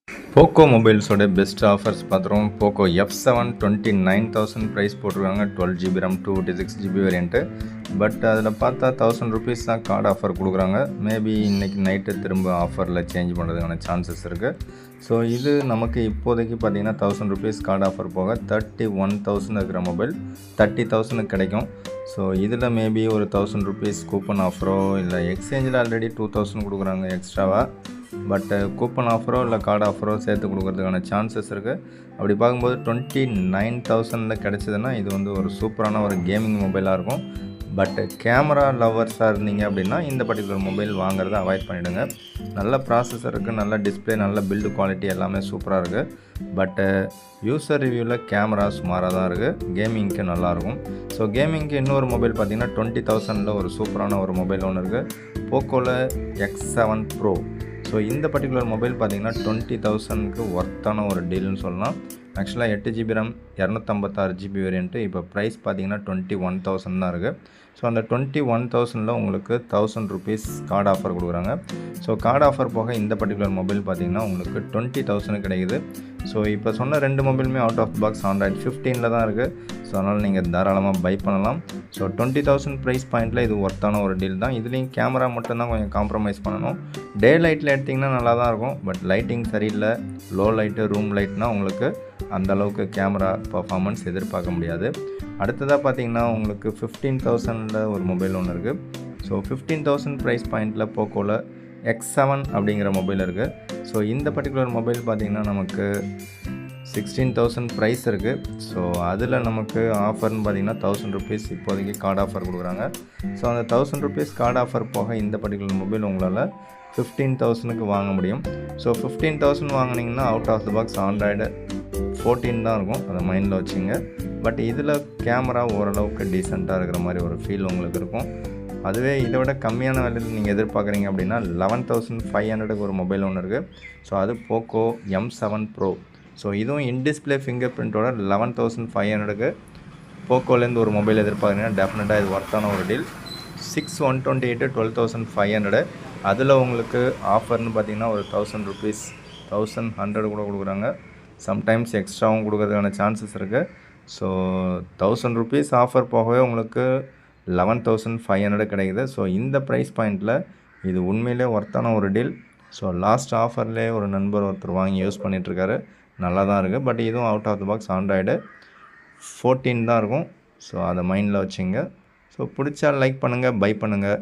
Poco மொபைல்ஸோட best offers பார்த்துருவோம். Poco F7 29,000 price போட்டிருக்காங்க. 12 GB RAM 256 GB variant. But அதில் பார்த்தா ₹1,000 தான் கார்டு ஆஃபர் கொடுக்குறாங்க. மேபி இன்றைக்கி நைட்டு திரும்ப ஆஃபரில் சேஞ்ச் பண்ணுறதுக்கான சான்சஸ் இருக்குது. ஸோ இது நமக்கு இப்போதைக்கு பார்த்தீங்கன்னா ₹1,000 கார்டு ஆஃபர் போக 31,000 இருக்கிற மொபைல் 30,000 கிடைக்கும். ஸோ இதில் மேபி ஒரு ₹1,000 கூப்பன் ஆஃபரோ இல்லை எக்ஸ்சேஞ்சில் ஆல்ரெடி 2,000 கொடுக்குறாங்க எக்ஸ்ட்ராவாக. பட் கூப்பன் ஆஃபரோ இல்லை கார்டு ஆஃபரோ சேர்த்து கொடுக்கறதுக்கான சான்சஸ் இருக்குது. அப்படி பார்க்கும்போது 29,000 கிடச்சிதுன்னா இது வந்து ஒரு சூப்பரான ஒரு கேமிங் மொபைலாக இருக்கும். பட் கேமரா லவ்வர்ஸாக இருந்தீங்க அப்படின்னா இந்த பர்டிகுலர் மொபைல் வாங்குறத அவாய்ட் பண்ணிவிடுங்க. நல்ல ப்ராசஸர் இருக்குது, நல்ல டிஸ்பிளே, நல்ல பில்டு குவாலிட்டி எல்லாமே சூப்பராக இருக்குது. பட்டு யூசர் ரிவ்யூவில் கேமரா சுமாராக தான் இருக்குது. கேமிங்க்கு நல்லாயிருக்கும். ஸோ கேமிங்க்கு இன்னொரு மொபைல் பார்த்திங்கன்னா 20,000 ஒரு சூப்பரான ஒரு மொபைல் ஒன்று இருக்குது, போக்கோவில் X7 Pro. ஸோ இந்த பர்டிகுலர் மொபைல் பார்த்திங்கன்னா 20,000க்கு ஒர்த்தான ஒரு டீல்னு சொல்லலாம். ஆக்சுவலாக 8 GB RAM 256 GB வேரியண்ட்டு இப்போ ப்ரைஸ் பார்த்திங்கன்னா 21,000 தான் இருக்குது. ஸோ அந்த 21,000 உங்களுக்கு ₹1,000 கார்டு ஆஃபர் கொடுக்குறாங்க. ஸோ கார்டு ஆஃபர் போக இந்த பர்டிகுலர் மொபைல் பார்த்திங்கன்னா உங்களுக்கு 20,000 கிடைக்குது. ஸோ இப்போ சொன்ன ரெண்டு மொபைலுமே அவுட் ஆஃப் பாக்ஸ் Android 15 தான் இருக்குது. ஸோ அதனால் நீங்கள் தாராளமாக பை பண்ணலாம். ஸோ 20,000 ப்ரைஸ் பாயிண்டில் இது ஒர்த்தான ஒரு டீல் தான். இதுலேயும் கேமரா மட்டும்தான் கொஞ்சம் காம்ப்ரமைஸ் பண்ணணும். டே லைட்டில் எடுத்திங்கன்னா நல்லா தான் இருக்கும். பட் லைட்டிங் சரியில்லை, லோ லைட்டு, ரூம் லைட்னால் உங்களுக்கு அந்தளவுக்கு கேமரா பர்ஃபார்மன்ஸ் எதிர்பார்க்க முடியாது. அடுத்ததாக பார்த்திங்கன்னா உங்களுக்கு 15,000 ஒரு மொபைல் ஒன்று இருக்குது. ஸோ 15,000 ப்ரைஸ் பாயிண்டில் போக்கோவில் X7 அப்படிங்கிற மொபைல் இருக்குது. ஸோ இந்த பர்டிகுலர் மொபைல் பார்த்திங்கன்னா நமக்கு 16,000 ப்ரைஸ் இருக்குது. ஸோ அதில் நமக்கு ஆஃபர்னு பார்த்திங்கன்னா ₹1,000 இப்போதைக்கு கார்டு ஆஃபர் கொடுக்குறாங்க. ஸோ அந்த ₹1,000 கார்டு ஆஃபர் போக இந்த பர்டிகுலர் மொபைல் உங்களால் 15,000க்கு வாங்க முடியும். ஸோ 15,000 வாங்கினீங்கன்னா out of the box Android 14 தான் இருக்கும், அதை மைண்டில் வச்சுங்க. பட் இதில் கேமரா ஓரளவுக்கு டீசெண்டாக இருக்கிற மாதிரி ஒரு ஃபீல் உங்களுக்கு இருக்கும். அதுவே இதை விட கம்மியான விலையில் நீங்கள் எதிர்பார்க்குறீங்க அப்படின்னா 11,500க்கு ஒரு மொபைல் ஒன்று இருக்குது. ஸோ அது போக்கோ M7 Pro. ஸோ இதுவும் இன்டிஸ்பிளே ஃபிங்கர் பிரிண்ட்டோட 11,500க்கு போக்கோலேருந்து ஒரு மொபைல் எதிர்பார்க்குறீங்கன்னா டெஃபினட்டாக இது ஒர்த்தான ஒரு டீல். 6/128 12,500. அதில் உங்களுக்கு ஆஃபர்னு பார்த்தீங்கன்னா ஒரு ₹1,000 1,100 கூட கொடுக்குறாங்க. சம்டைம்ஸ் எக்ஸ்ட்ராவும் கொடுக்கறதுக்கான சான்சஸ் இருக்குது. ஸோ ₹1,000 ஆஃபர் போகவே உங்களுக்கு 11,500 கிடைக்குது. ஸோ இந்த ப்ரைஸ் பாயிண்டில் இது உண்மையிலே ஒர்த்தான ஒரு டீல். ஸோ லாஸ்ட் ஆஃபர்லேயே ஒரு நண்பர் ஒருத்தர் வாங்கி யூஸ் பண்ணிகிட்ருக்காரு, நல்லா தான் இருக்குது. பட் இதுவும் out of the box Android 14 தான் இருக்கும். ஸோ அதை மைண்டில் வச்சுங்க. ஸோ பிடிச்சா லைக் பண்ணுங்கள், பை பண்ணுங்கள்.